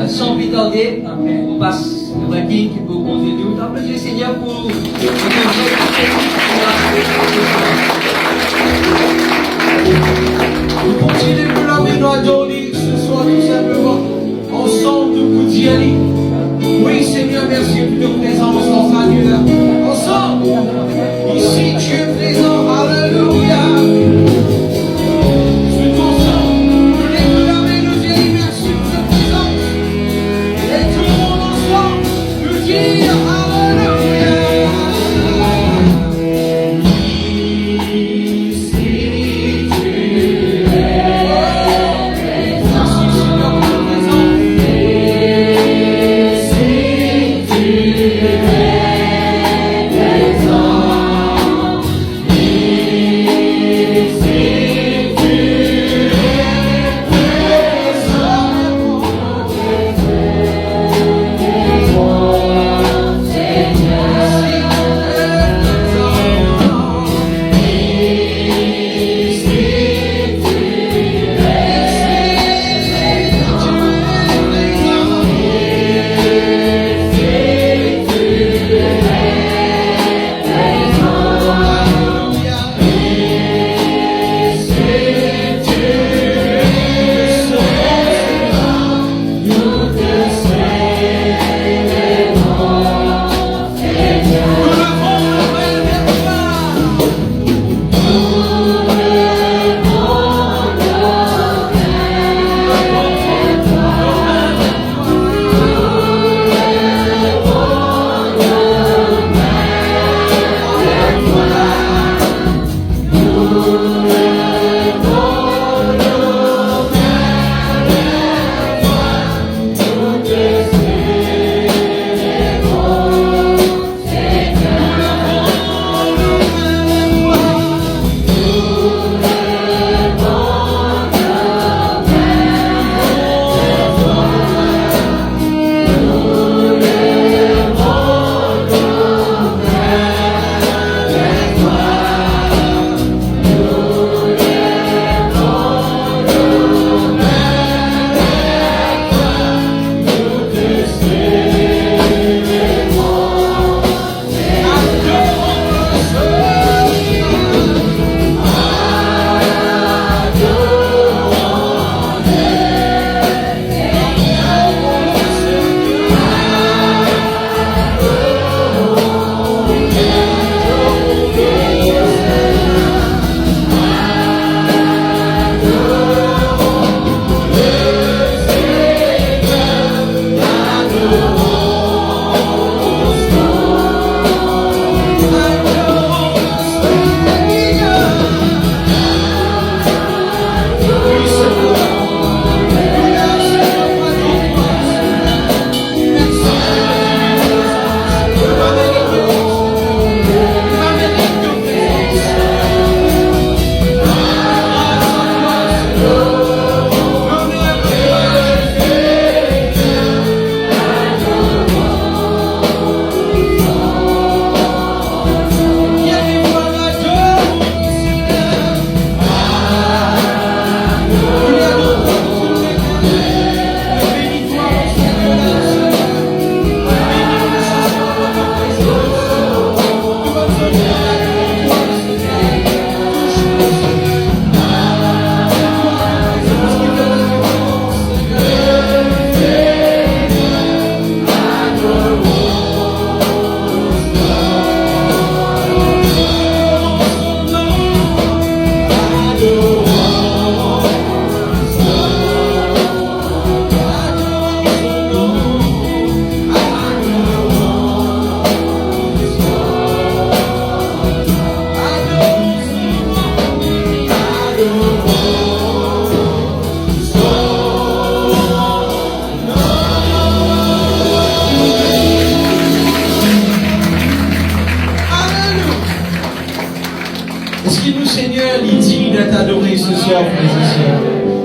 Sans plus tarder, on passe le Guy qui peut conduire nous. Applaudissez le Seigneur pour nous continuons de la nous adorer ce soir tout simplement. Ensemble, nous vous y aller. Oui, Seigneur, merci pour ta présence dans ta lieu là. Ensemble, ici tu es présent. Alléluia.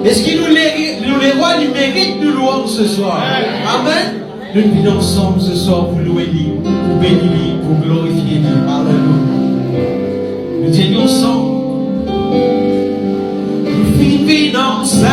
Est-ce qu'il nous les rois lui méritent de louange ce soir? Amen. Nous venons ensemble ce soir pour louer lui, pour bénir lui, pour glorifier lui. Alléluia. Nous disons ensemble. Nous vivons ça.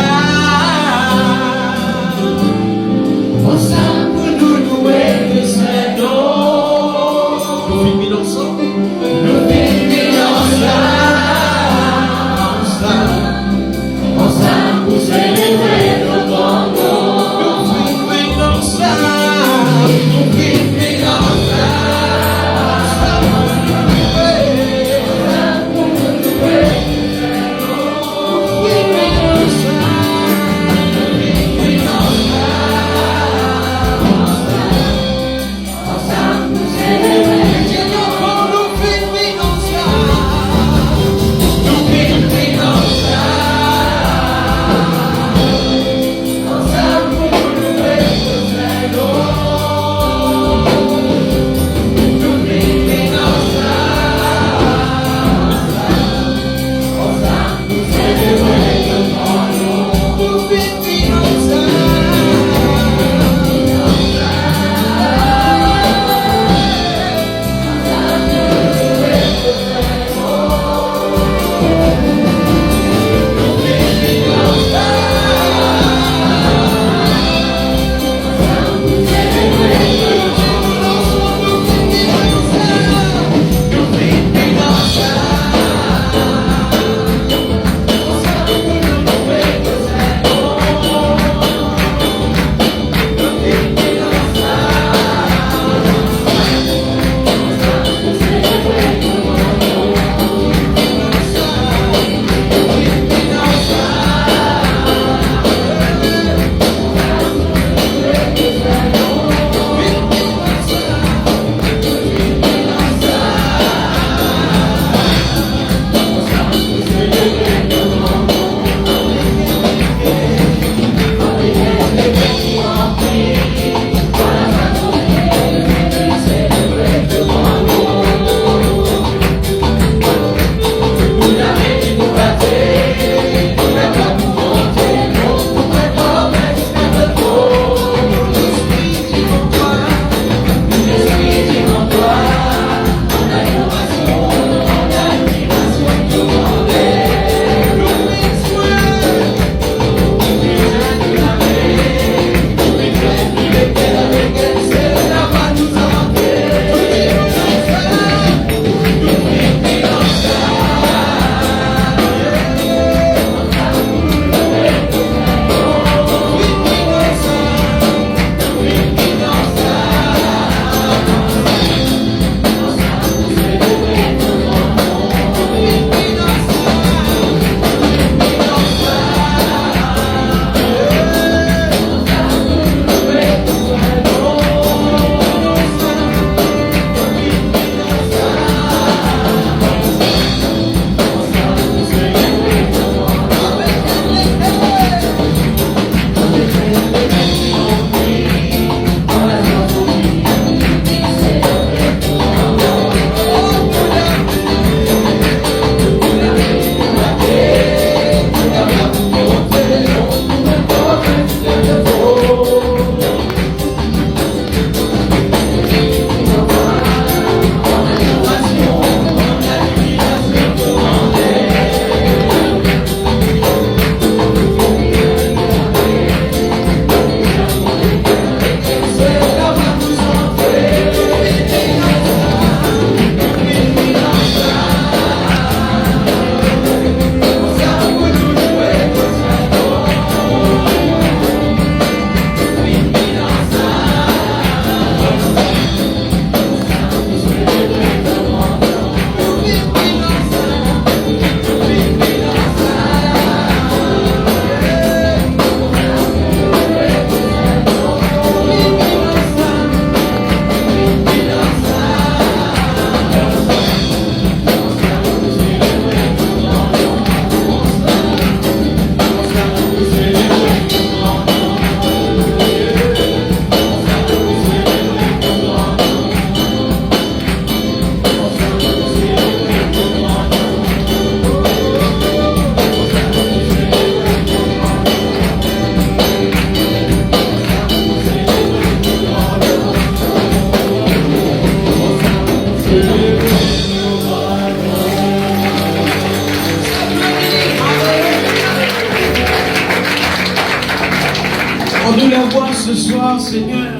soir, Seigneur,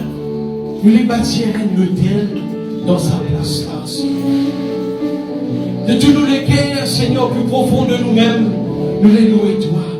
nous les bâtir un hôtel dans sa place là, Seigneur. De tous nos cœurs, Seigneur, plus profond de nous-mêmes, nous les louons toi.